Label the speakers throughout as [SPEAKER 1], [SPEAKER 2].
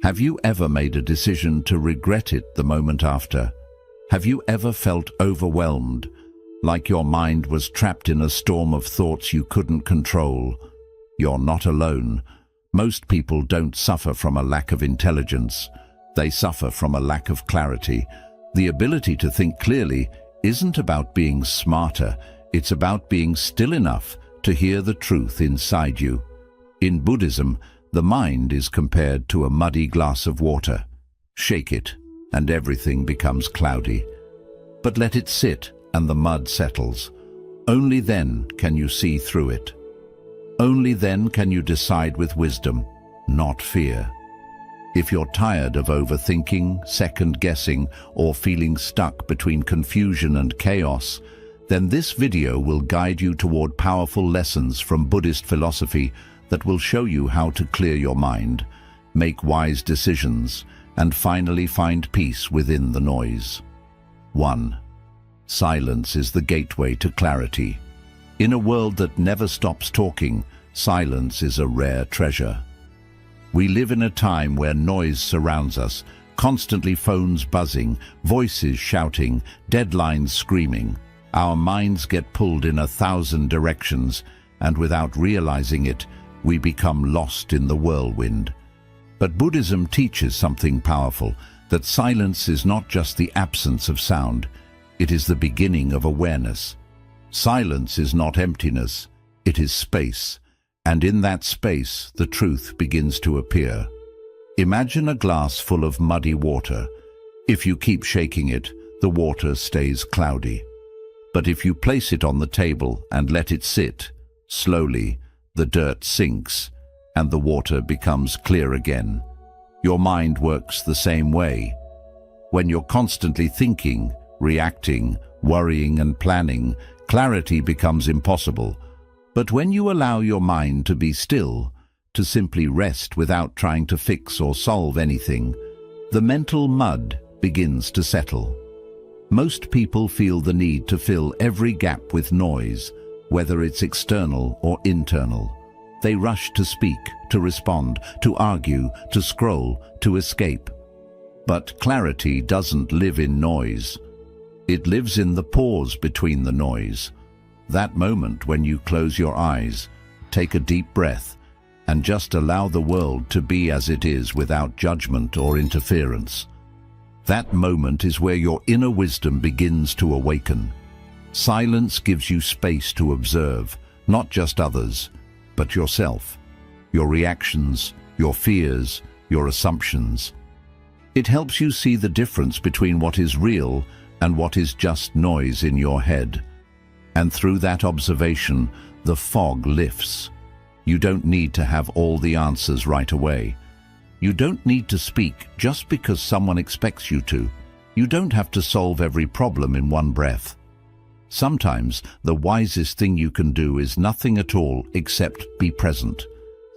[SPEAKER 1] Have you ever made a decision to regret it the moment after? Have you ever felt overwhelmed, like your mind was trapped in a storm of thoughts you couldn't control? You're not alone. Most people don't suffer from a lack of intelligence. They suffer from a lack of clarity. The ability to think clearly isn't about being smarter. It's about being still enough to hear the truth inside you. In Buddhism, the mind is compared to a muddy glass of water. Shake it, and everything becomes cloudy. But let it sit, and the mud settles. Only then can you see through it. Only then can you decide with wisdom, not fear. If you're tired of overthinking, second-guessing, or feeling stuck between confusion and chaos, then this video will guide you toward powerful lessons from Buddhist philosophy that will show you how to clear your mind, make wise decisions, and finally find peace within the noise. 1. Silence is the gateway to clarity. In a world that never stops talking, silence is a rare treasure. We live in a time where noise surrounds us, constantly phones buzzing, voices shouting, deadlines screaming. Our minds get pulled in 1,000 directions, and without realizing it, we become lost in the whirlwind. But Buddhism teaches something powerful, that silence is not just the absence of sound, it is the beginning of awareness. Silence is not emptiness, it is space, and in that space the truth begins to appear. Imagine a glass full of muddy water. If you keep shaking it, the water stays cloudy. But if you place it on the table and let it sit, slowly, the dirt sinks and the water becomes clear again. Your mind works the same way. When you're constantly thinking, reacting, worrying and planning, clarity becomes impossible. But when you allow your mind to be still, to simply rest without trying to fix or solve anything, the mental mud begins to settle. Most people feel the need to fill every gap with noise, whether it's external or internal. They rush to speak, to respond, to argue, to scroll, to escape. But clarity doesn't live in noise. It lives in the pause between the noise. That moment when you close your eyes, take a deep breath, and just allow the world to be as it is without judgment or interference. That moment is where your inner wisdom begins to awaken. Silence gives you space to observe, not just others, but yourself, your reactions, your fears, your assumptions. It helps you see the difference between what is real and what is just noise in your head. And through that observation, the fog lifts. You don't need to have all the answers right away. You don't need to speak just because someone expects you to. You don't have to solve every problem in one breath. Sometimes the wisest thing you can do is nothing at all except be present.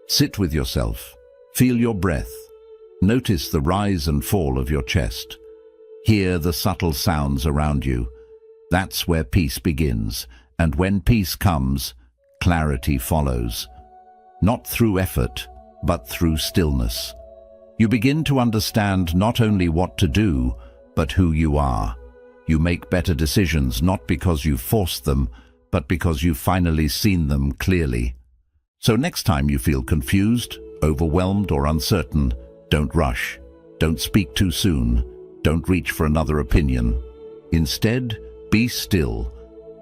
[SPEAKER 1] Sit with yourself. Feel your breath. Notice the rise and fall of your chest. Hear the subtle sounds around you. That's where peace begins, and when peace comes, clarity follows. Not through effort, but through stillness. You begin to understand not only what to do, but who you are. You make better decisions not because you forced them, but because you've finally seen them clearly. So next time you feel confused, overwhelmed or uncertain, don't rush. Don't speak too soon. Don't reach for another opinion. Instead, be still.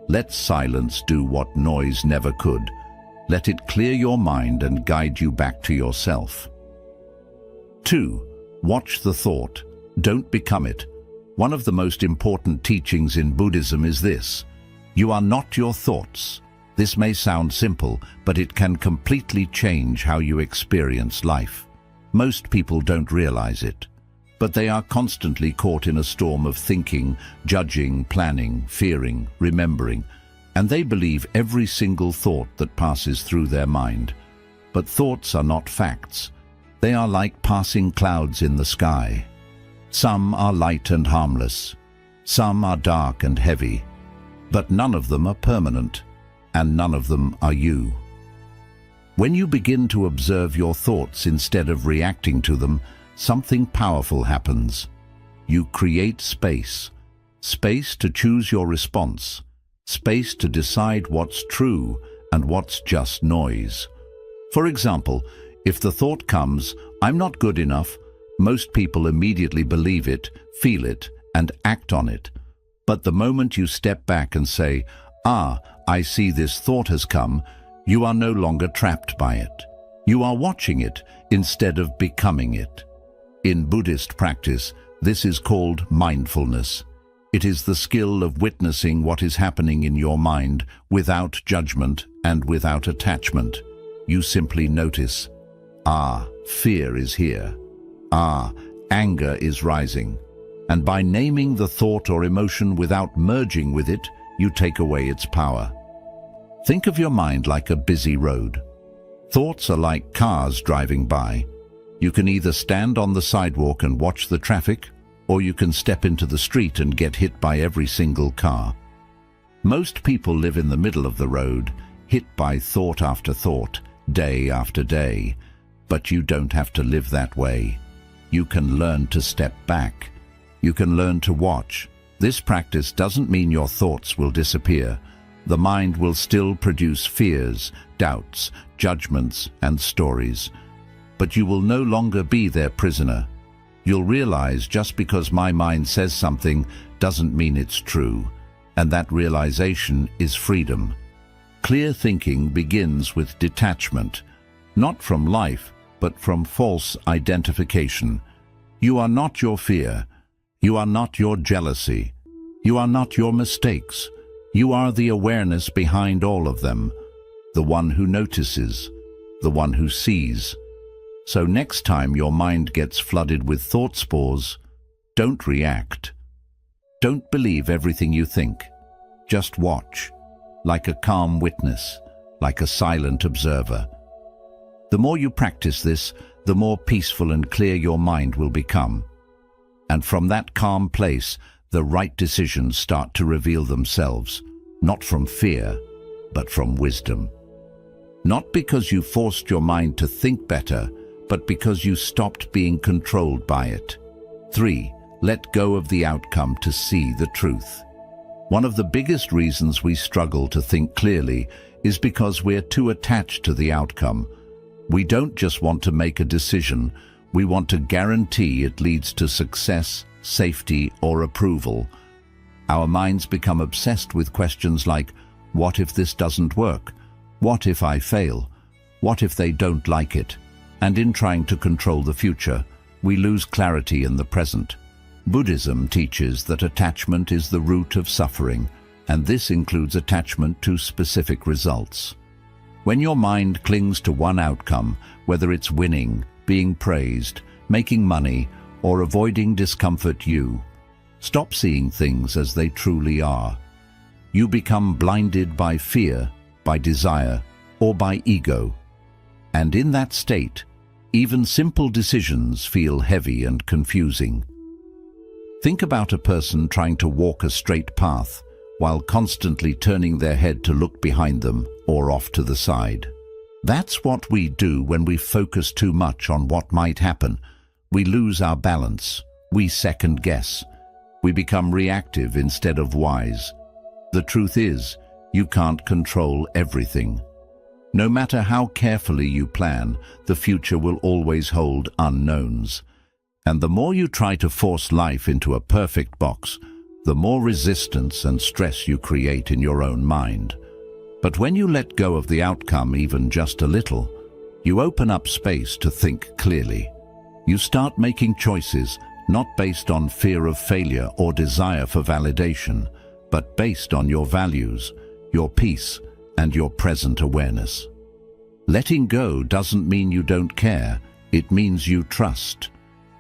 [SPEAKER 1] Let silence do what noise never could. Let it clear your mind and guide you back to yourself. 2. Watch the thought. Don't become it. One of the most important teachings in Buddhism is this: you are not your thoughts. This may sound simple, but it can completely change how you experience life. Most people don't realize it, but they are constantly caught in a storm of thinking, judging, planning, fearing, remembering, and they believe every single thought that passes through their mind. But thoughts are not facts. They are like passing clouds in the sky. Some are light and harmless. Some are dark and heavy. But none of them are permanent, and none of them are you. When you begin to observe your thoughts instead of reacting to them, something powerful happens. You create space. Space to choose your response. Space to decide what's true and what's just noise. For example, if the thought comes, "I'm not good enough," most people immediately believe it, feel it, and act on it. But the moment you step back and say, I see this thought has come," you are no longer trapped by it. You are watching it instead of becoming it. In Buddhist practice, this is called mindfulness. It is the skill of witnessing what is happening in your mind without judgment and without attachment. You simply notice, fear is here. Anger is rising. And by naming the thought or emotion without merging with it, you take away its power. Think of your mind like a busy road. Thoughts are like cars driving by. You can either stand on the sidewalk and watch the traffic, or you can step into the street and get hit by every single car. Most people live in the middle of the road, hit by thought after thought, day after day. But you don't have to live that way. You can learn to step back. You can learn to watch. This practice doesn't mean your thoughts will disappear. The mind will still produce fears, doubts, judgments, and stories. But you will no longer be their prisoner. You'll realize just because my mind says something doesn't mean it's true. And that realization is freedom. Clear thinking begins with detachment, not from life, but from false identification. You are not your fear. You are not your jealousy. You are not your mistakes. You are the awareness behind all of them, the one who notices, the one who sees. So next time your mind gets flooded with thought spores, don't react. Don't believe everything you think. Just watch, like a calm witness, like a silent observer. The more you practice this, the more peaceful and clear your mind will become. And from that calm place, the right decisions start to reveal themselves, not from fear, but from wisdom. Not because you forced your mind to think better, but because you stopped being controlled by it. 3. Let go of the outcome to see the truth. One of the biggest reasons we struggle to think clearly is because we're too attached to the outcome. We don't just want to make a decision, we want to guarantee it leads to success, safety, or approval. Our minds become obsessed with questions like, what if this doesn't work? What if I fail? What if they don't like it? And in trying to control the future, we lose clarity in the present. Buddhism teaches that attachment is the root of suffering, and this includes attachment to specific results. When your mind clings to one outcome, whether it's winning, being praised, making money, or avoiding discomfort, you stop seeing things as they truly are. You become blinded by fear, by desire, or by ego. And in that state, even simple decisions feel heavy and confusing. Think about a person trying to walk a straight path while constantly turning their head to look behind them or off to the side. That's what we do when we focus too much on what might happen. We lose our balance. We second guess. We become reactive instead of wise. The truth is, you can't control everything. No matter how carefully you plan, the future will always hold unknowns. And the more you try to force life into a perfect box, the more resistance and stress you create in your own mind. But when you let go of the outcome even just a little, you open up space to think clearly. You start making choices not based on fear of failure or desire for validation, but based on your values, your peace, and your present awareness. Letting go doesn't mean you don't care, it means you trust.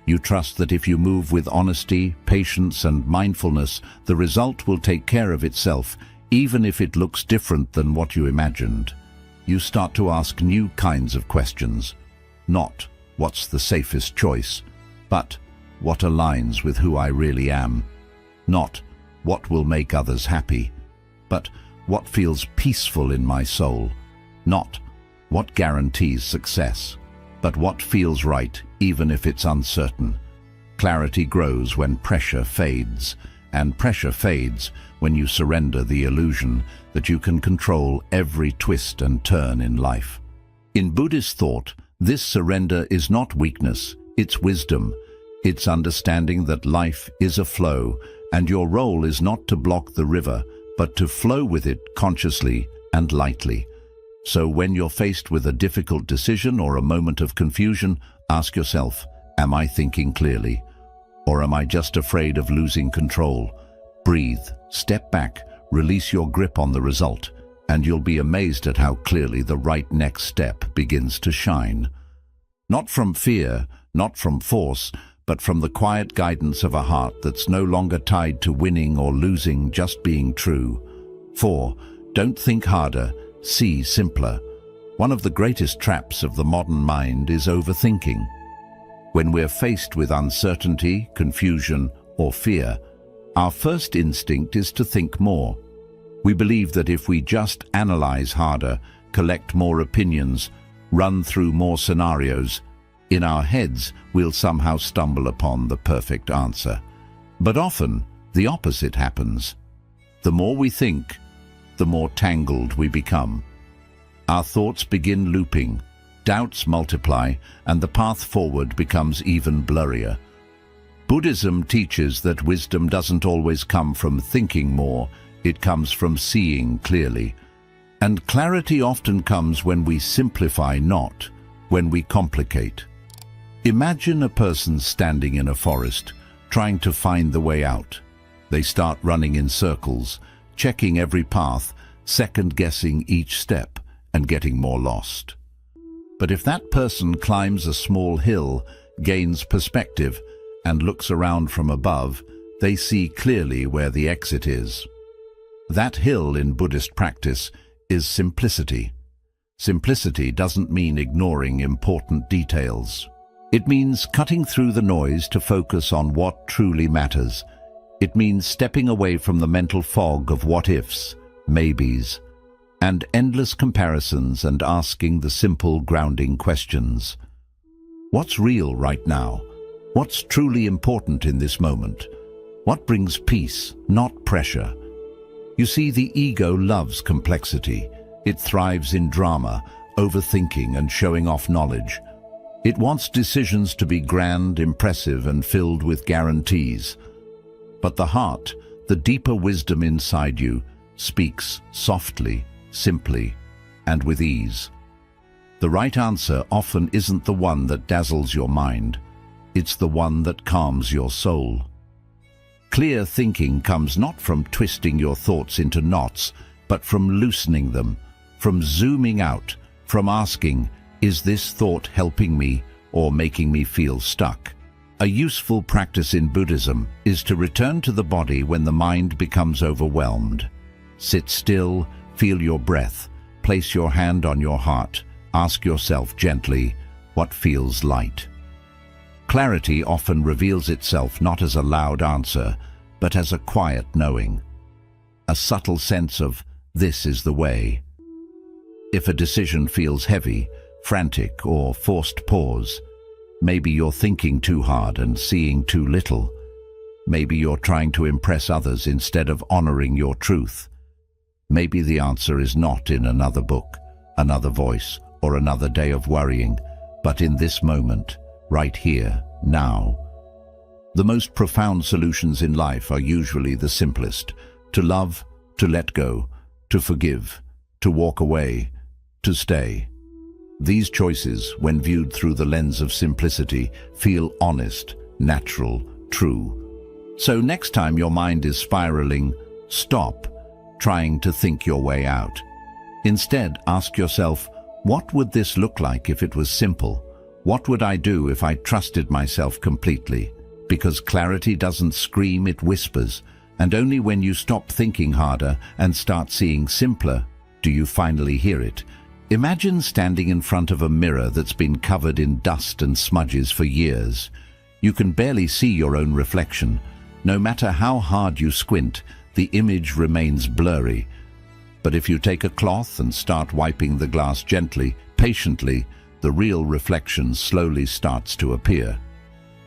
[SPEAKER 1] You trust that if you move with honesty, patience, and mindfulness, the result will take care of itself, even if it looks different than what you imagined. You start to ask new kinds of questions. Not, what's the safest choice? But, what aligns with who I really am? Not, what will make others happy? But, what feels peaceful in my soul? Not, what guarantees success? but what feels right, even if it's uncertain. Clarity grows when pressure fades, and pressure fades when you surrender the illusion that you can control every twist and turn in life. In Buddhist thought, this surrender is not weakness, it's wisdom. It's understanding that life is a flow, and your role is not to block the river, but to flow with it consciously and lightly. So when you're faced with a difficult decision or a moment of confusion, ask yourself, am I thinking clearly? Or am I just afraid of losing control? Breathe, step back, release your grip on the result, and you'll be amazed at how clearly the right next step begins to shine. Not from fear, not from force, but from the quiet guidance of a heart that's no longer tied to winning or losing, just being true. 4. Don't think harder, see simpler. One of the greatest traps of the modern mind is overthinking. When we're faced with uncertainty, confusion, or fear, our first instinct is to think more. We believe that if we just analyze harder, collect more opinions, run through more scenarios, in our heads we'll somehow stumble upon the perfect answer. But often, the opposite happens. The more we think, the more tangled we become. Our thoughts begin looping, doubts multiply, and the path forward becomes even blurrier. Buddhism teaches that wisdom doesn't always come from thinking more, it comes from seeing clearly. And clarity often comes when we simplify, not when we complicate. Imagine a person standing in a forest, trying to find the way out. They start running in circles, checking every path, second-guessing each step, and getting more lost. But if that person climbs a small hill, gains perspective, and looks around from above, they see clearly where the exit is. That hill in Buddhist practice is simplicity. Simplicity doesn't mean ignoring important details. It means cutting through the noise to focus on what truly matters. It means stepping away from the mental fog of what-ifs, maybes, and endless comparisons and asking the simple grounding questions. What's real right now? What's truly important in this moment? What brings peace, not pressure? You see, the ego loves complexity. It thrives in drama, overthinking, and showing off knowledge. It wants decisions to be grand, impressive, and filled with guarantees. But the heart, the deeper wisdom inside you, speaks softly, simply, and with ease. The right answer often isn't the one that dazzles your mind. It's the one that calms your soul. Clear thinking comes not from twisting your thoughts into knots, but from loosening them, from zooming out, from asking, is this thought helping me or making me feel stuck? A useful practice in Buddhism is to return to the body when the mind becomes overwhelmed. Sit still, feel your breath, place your hand on your heart, ask yourself gently, what feels light? Clarity often reveals itself not as a loud answer, but as a quiet knowing. A subtle sense of, this is the way. If a decision feels heavy, frantic, or forced pause, maybe you're thinking too hard and seeing too little. Maybe you're trying to impress others instead of honoring your truth. Maybe the answer is not in another book, another voice, or another day of worrying, but in this moment, right here, now. The most profound solutions in life are usually the simplest: to love, to let go, to forgive, to walk away, to stay. These choices, when viewed through the lens of simplicity, feel honest, natural, true. So next time your mind is spiraling, stop trying to think your way out. Instead, ask yourself, what would this look like if it was simple? What would I do if I trusted myself completely? Because clarity doesn't scream, it whispers. And only when you stop thinking harder and start seeing simpler, do you finally hear it. Imagine standing in front of a mirror that's been covered in dust and smudges for years. You can barely see your own reflection. No matter how hard you squint, the image remains blurry. But if you take a cloth and start wiping the glass gently, patiently, the real reflection slowly starts to appear.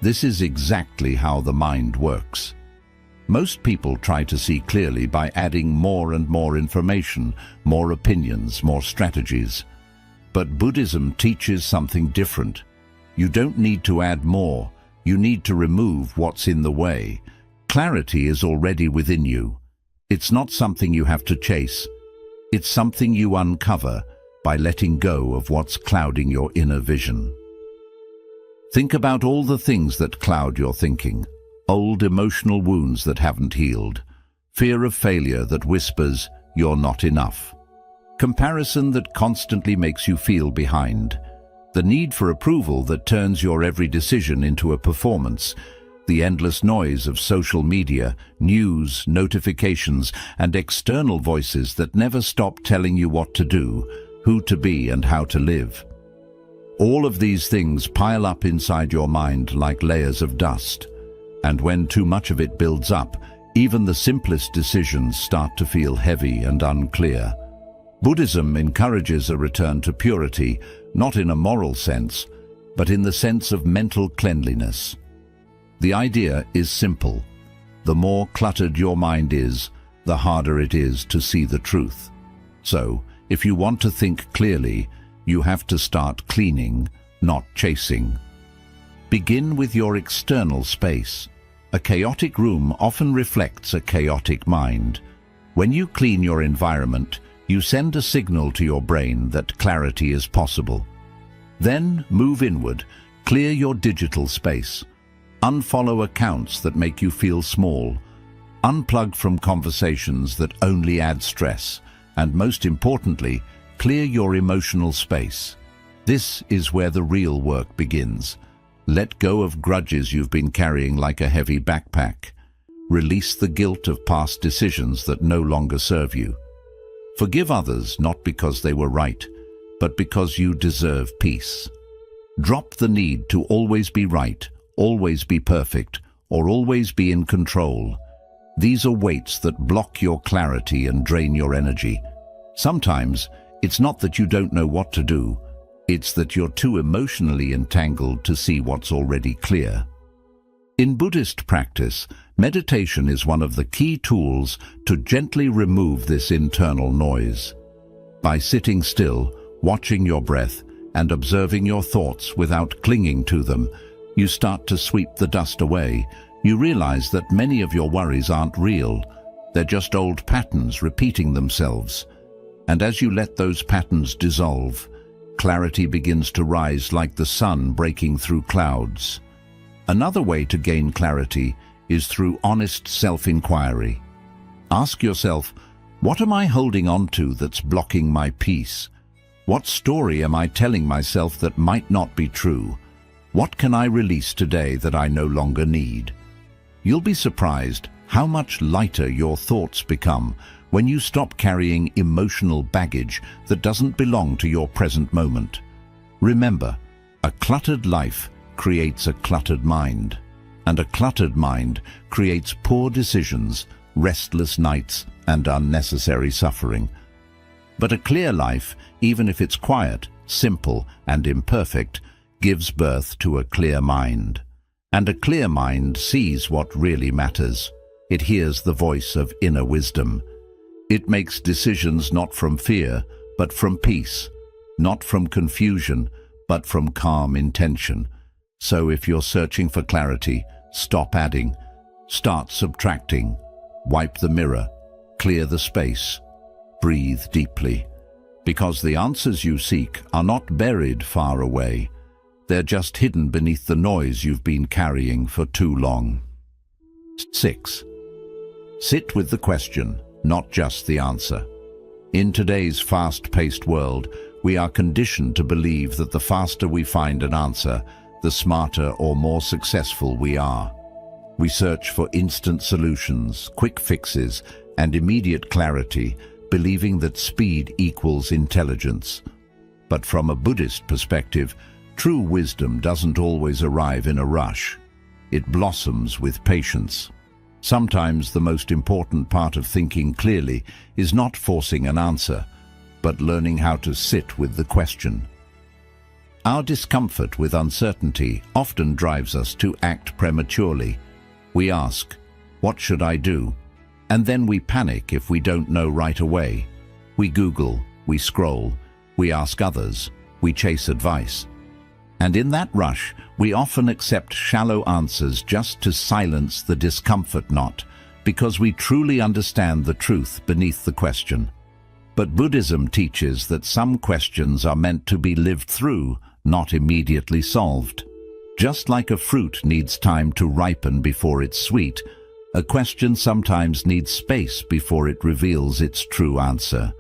[SPEAKER 1] This is exactly how the mind works. Most people try to see clearly by adding more and more information, more opinions, more strategies. But Buddhism teaches something different. You don't need to add more, you need to remove what's in the way. Clarity is already within you. It's not something you have to chase. It's something you uncover by letting go of what's clouding your inner vision. Think about all the things that cloud your thinking. Old emotional wounds that haven't healed. Fear of failure that whispers, "You're not enough." Comparison that constantly makes you feel behind. The need for approval that turns your every decision into a performance. The endless noise of social media, news, notifications, and external voices that never stop telling you what to do, who to be, and how to live. All of these things pile up inside your mind like layers of dust. And when too much of it builds up, even the simplest decisions start to feel heavy and unclear. Buddhism encourages a return to purity, not in a moral sense, but in the sense of mental cleanliness. The idea is simple. The more cluttered your mind is, the harder it is to see the truth. So, if you want to think clearly, you have to start cleaning, not chasing. Begin with your external space. A chaotic room often reflects a chaotic mind. When you clean your environment, you send a signal to your brain that clarity is possible. Then move inward, clear your digital space. Unfollow accounts that make you feel small. Unplug from conversations that only add stress. And most importantly, clear your emotional space. This is where the real work begins. Let go of grudges you've been carrying like a heavy backpack. Release the guilt of past decisions that no longer serve you. Forgive others not because they were right, but because you deserve peace. Drop the need to always be right, always be perfect, or always be in control. These are weights that block your clarity and drain your energy. Sometimes, it's not that you don't know what to do, it's that you're too emotionally entangled to see what's already clear. In Buddhist practice, meditation is one of the key tools to gently remove this internal noise. By sitting still, watching your breath, and observing your thoughts without clinging to them, you start to sweep the dust away. You realize that many of your worries aren't real. They're just old patterns repeating themselves. And as you let those patterns dissolve, clarity begins to rise like the sun breaking through clouds. Another way to gain clarity is through honest self-inquiry. Ask yourself, what am I holding on to that's blocking my peace? What story am I telling myself that might not be true? What can I release today that I no longer need? You'll be surprised how much lighter your thoughts become when you stop carrying emotional baggage that doesn't belong to your present moment. Remember, a cluttered life creates a cluttered mind, and a cluttered mind creates poor decisions, restless nights, and unnecessary suffering. But a clear life, even if it's quiet, simple, and imperfect, gives birth to a clear mind. And a clear mind sees what really matters. It hears the voice of inner wisdom. It makes decisions not from fear, but from peace, not from confusion, but from calm intention. So if you're searching for clarity, stop adding, start subtracting, wipe the mirror, clear the space, breathe deeply. Because the answers you seek are not buried far away. They're just hidden beneath the noise you've been carrying for too long. 6. Sit with the question, not just the answer. In today's fast-paced world, we are conditioned to believe that the faster we find an answer, the smarter or more successful we are. We search for instant solutions, quick fixes, and immediate clarity, believing that speed equals intelligence. But from a Buddhist perspective, true wisdom doesn't always arrive in a rush. It blossoms with patience. Sometimes the most important part of thinking clearly is not forcing an answer, but learning how to sit with the question. Our discomfort with uncertainty often drives us to act prematurely. We ask, "What should I do?" And then we panic if we don't know right away. We Google, we scroll, we ask others, we chase advice. And in that rush, we often accept shallow answers just to silence the discomfort knot, because we truly understand the truth beneath the question. But Buddhism teaches that some questions are meant to be lived through, not immediately solved. Just like a fruit needs time to ripen before it's sweet, a question sometimes needs space before it reveals its true answer.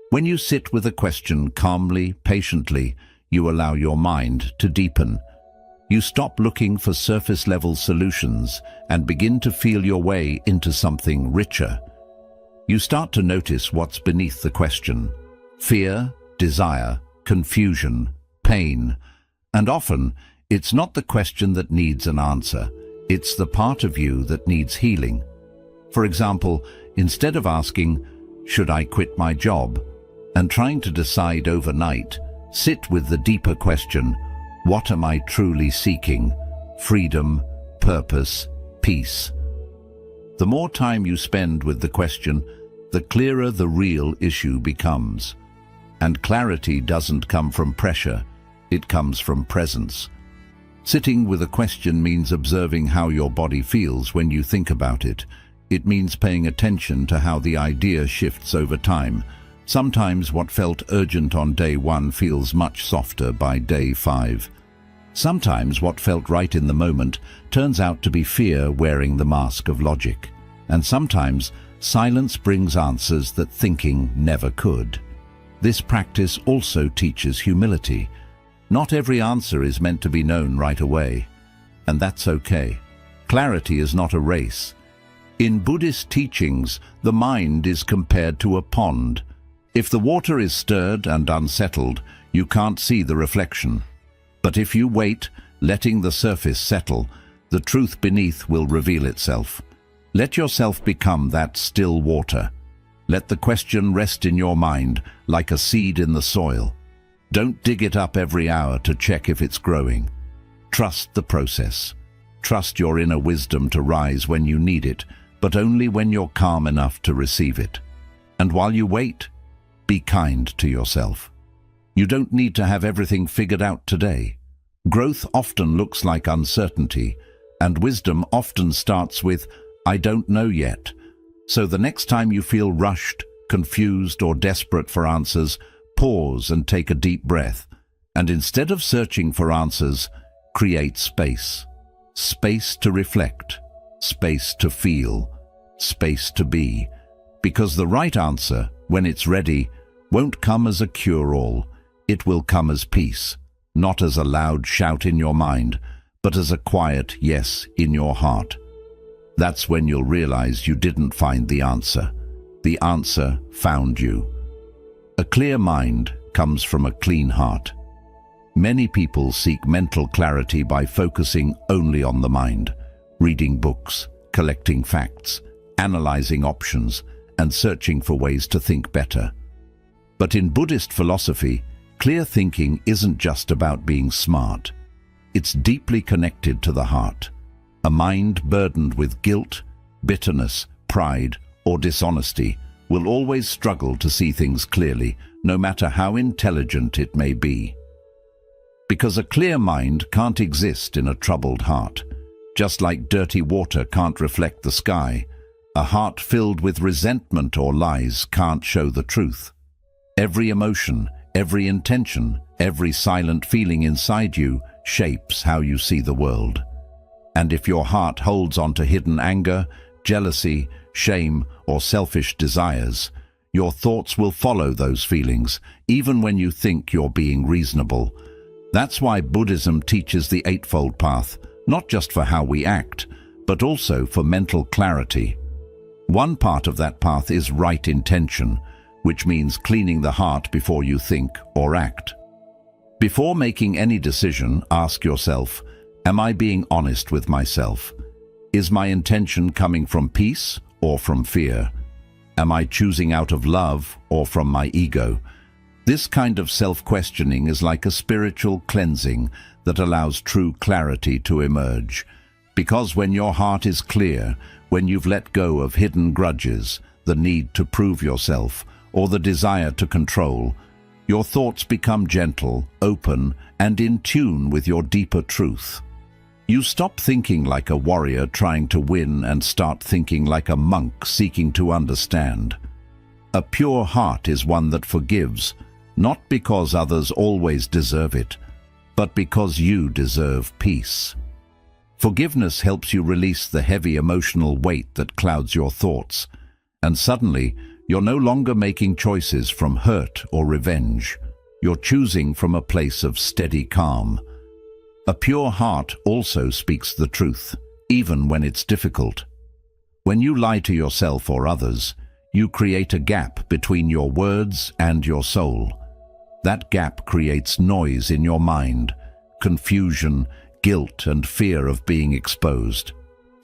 [SPEAKER 1] When you sit with a question calmly, patiently, you allow your mind to deepen. You stop looking for surface-level solutions and begin to feel your way into something richer. You start to notice what's beneath the question: fear, desire, confusion, pain. And often, it's not the question that needs an answer. It's the part of you that needs healing. For example, instead of asking, "Should I quit my job?" and trying to decide overnight, sit with the deeper question, "What am I truly seeking?" Freedom, purpose, peace. The more time you spend with the question, the clearer the real issue becomes. And clarity doesn't come from pressure, it comes from presence. Sitting with a question means observing how your body feels when you think about it. It means paying attention to how the idea shifts over time. Sometimes what felt urgent on day 1 feels much softer by day 5. Sometimes what felt right in the moment turns out to be fear wearing the mask of logic. And sometimes silence brings answers that thinking never could. This practice also teaches humility. Not every answer is meant to be known right away, and that's okay. Clarity is not a race. In Buddhist teachings, the mind is compared to a pond. If the water is stirred and unsettled, you can't see the reflection. But if you wait, letting the surface settle, the truth beneath will reveal itself. Let yourself become that still water. Let the question rest in your mind like a seed in the soil. Don't dig it up every hour to check if it's growing. Trust the process. Trust your inner wisdom to rise when you need it, but only when you're calm enough to receive it. And while you wait, be kind to yourself. You don't need to have everything figured out today. Growth often looks like uncertainty, and wisdom often starts with, "I don't know yet." So the next time you feel rushed, confused, or desperate for answers, pause and take a deep breath. And instead of searching for answers, create space. Space to reflect, space to feel, space to be. Because the right answer, when it's ready, won't come as a cure-all. It will come as peace, not as a loud shout in your mind, but as a quiet yes in your heart. That's when you'll realize you didn't find the answer. The answer found you. A clear mind comes from a clean heart. Many people seek mental clarity by focusing only on the mind, reading books, collecting facts, analyzing options, and searching for ways to think better. But in Buddhist philosophy, clear thinking isn't just about being smart. It's deeply connected to the heart. A mind burdened with guilt, bitterness, pride, or dishonesty will always struggle to see things clearly, no matter how intelligent it may be. Because a clear mind can't exist in a troubled heart. Just like dirty water can't reflect the sky, a heart filled with resentment or lies can't show the truth. Every emotion, every intention, every silent feeling inside you shapes how you see the world. And if your heart holds on to hidden anger, jealousy, shame, or selfish desires, your thoughts will follow those feelings, even when you think you're being reasonable. That's why Buddhism teaches the Eightfold Path, not just for how we act, but also for mental clarity. One part of that path is right intention, which means cleaning the heart before you think or act. Before making any decision, ask yourself, am I being honest with myself? Is my intention coming from peace or from fear? Am I choosing out of love or from my ego? This kind of self-questioning is like a spiritual cleansing that allows true clarity to emerge. Because when your heart is clear, when you've let go of hidden grudges, the need to prove yourself, or the desire to control, your thoughts become gentle, open, and in tune with your deeper truth. You stop thinking like a warrior trying to win and start thinking like a monk seeking to understand. A pure heart is one that forgives, not because others always deserve it, but because you deserve peace. Forgiveness helps you release the heavy emotional weight that clouds your thoughts, and suddenly you're no longer making choices from hurt or revenge. You're choosing from a place of steady calm. A pure heart also speaks the truth, even when it's difficult. When you lie to yourself or others, you create a gap between your words and your soul. That gap creates noise in your mind, confusion, guilt, and fear of being exposed.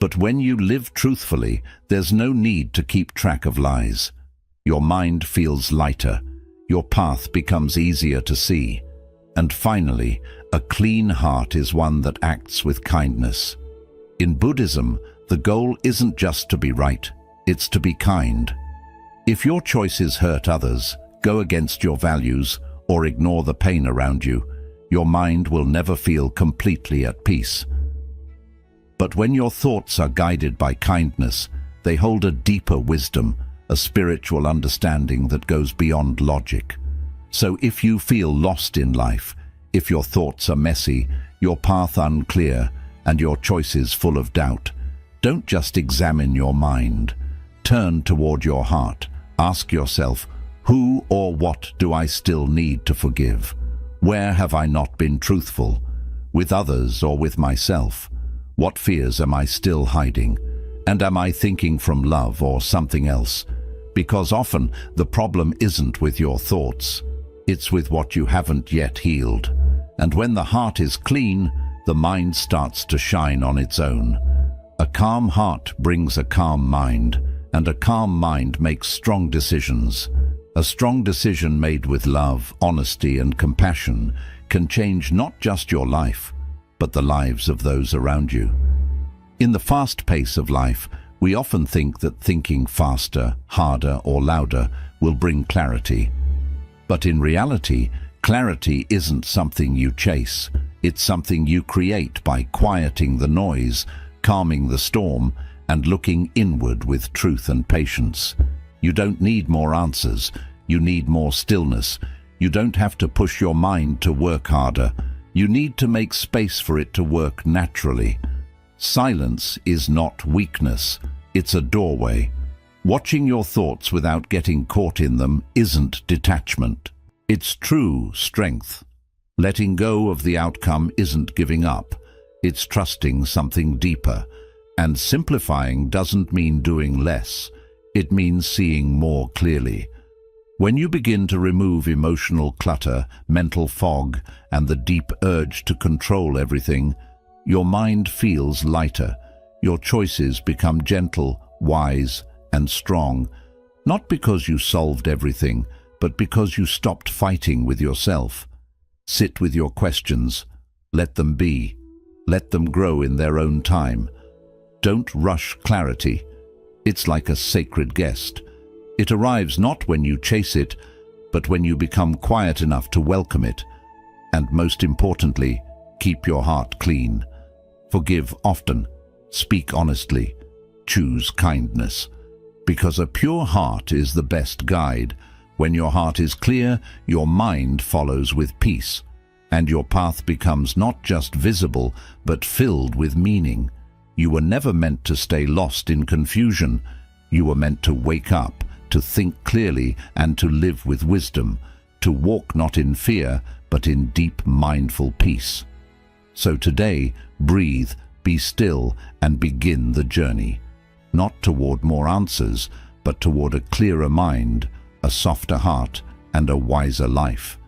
[SPEAKER 1] But when you live truthfully, there's no need to keep track of lies. Your mind feels lighter, your path becomes easier to see. And finally, a clean heart is one that acts with kindness. In Buddhism, the goal isn't just to be right, it's to be kind. If your choices hurt others, go against your values, or ignore the pain around you, your mind will never feel completely at peace. But when your thoughts are guided by kindness, they hold a deeper wisdom, a spiritual understanding that goes beyond logic. So if you feel lost in life, if your thoughts are messy, your path unclear, and your choices full of doubt, don't just examine your mind. Turn toward your heart. Ask yourself, who or what do I still need to forgive? Where have I not been truthful? With others or with myself? What fears am I still hiding? And am I thinking from love or something else? Because often the problem isn't with your thoughts, it's with what you haven't yet healed. And when the heart is clean, the mind starts to shine on its own. A calm heart brings a calm mind, and a calm mind makes strong decisions. A strong decision made with love, honesty, and compassion can change not just your life, but the lives of those around you. In the fast pace of life, we often think that thinking faster, harder, or louder will bring clarity. But in reality, clarity isn't something you chase. It's something you create by quieting the noise, calming the storm, and looking inward with truth and patience. You don't need more answers. You need more stillness. You don't have to push your mind to work harder. You need to make space for it to work naturally. Silence is not weakness. It's a doorway. Watching your thoughts without getting caught in them isn't detachment. It's true strength. Letting go of the outcome isn't giving up. It's trusting something deeper. And simplifying doesn't mean doing less. It means seeing more clearly. When you begin to remove emotional clutter, mental fog, and the deep urge to control everything, your mind feels lighter. Your choices become gentle, wise, and strong, not because you solved everything, but because you stopped fighting with yourself. Sit with your questions. Let them be. Let them grow in their own time. Don't rush clarity. It's like a sacred guest. It arrives not when you chase it, but when you become quiet enough to welcome it. And most importantly, keep your heart clean. Forgive often. Speak honestly. Choose kindness. Because a pure heart is the best guide. When your heart is clear, your mind follows with peace, and your path becomes not just visible, but filled with meaning. You were never meant to stay lost in confusion. You were meant to wake up, to think clearly, and to live with wisdom, to walk not in fear, but in deep mindful peace. So today, breathe, be still, and begin the journey. Not toward more answers, but toward a clearer mind, a softer heart, and a wiser life.